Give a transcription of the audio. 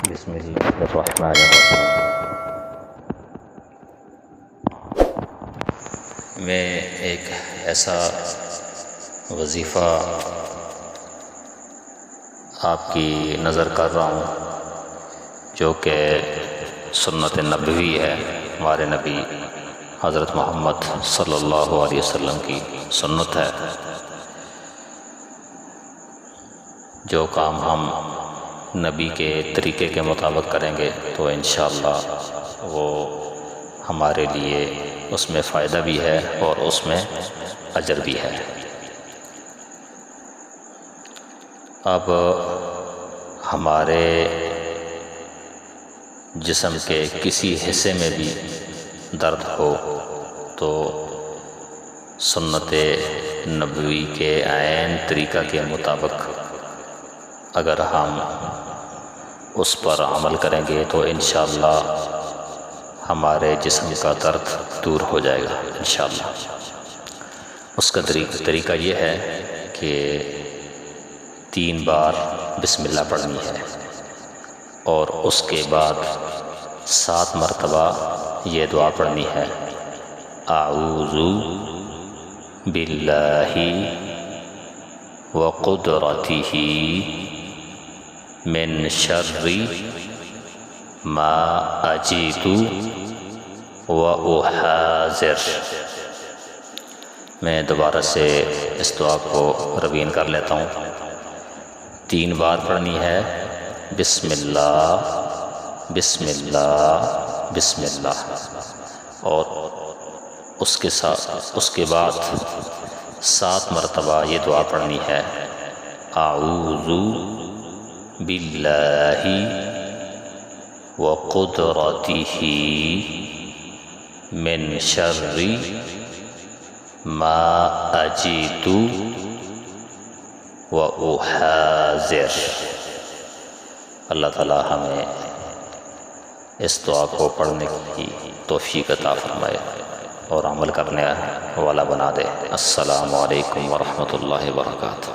بسم اللہ الرحمن الرحیم۔ میں ایک ایسا وظیفہ آپ کی نظر کر رہا ہوں جو کہ سنت نبوی ہے، ہمارے نبی حضرت محمد صلی اللہ علیہ وسلم کی سنت ہے۔ جو کام ہم نبی کے طریقے کے مطابق کریں گے تو انشاءاللہ وہ ہمارے لیے اس میں فائدہ بھی ہے اور اس میں اجر بھی ہے۔ اب ہمارے جسم کے کسی حصے میں بھی درد ہو تو سنت نبوی کے عین طریقہ کے مطابق اگر ہم اس پر عمل کریں گے تو انشاءاللہ ہمارے جسم کا درد دور ہو جائے گا انشاءاللہ۔ اس کا طریقہ یہ ہے کہ 3 بار بسم اللہ پڑھنی ہے اور اس کے بعد 7 مرتبہ یہ دعا پڑھنی ہے، اعوذ باللہ وقدرتہ من شر ما اجید و احاذر۔ میں دوبارہ سے اس دعا کو روین کر لیتا ہوں۔ 3 بار پڑھنی ہے، بسم اللہ بسم اللہ بسم اللہ، اور اس کے بعد 7 مرتبہ یہ دعا پڑھنی ہے، اعوذ باللہ وقدرتہ من شر ما اجید و احاذر۔ اللہ تعالی ہمیں اس دعا کو پڑھنے کی توفیق عطا فرمائے اور عمل کرنے والا بنا دے۔ السلام علیکم ورحمۃ اللہ وبرکاتہ۔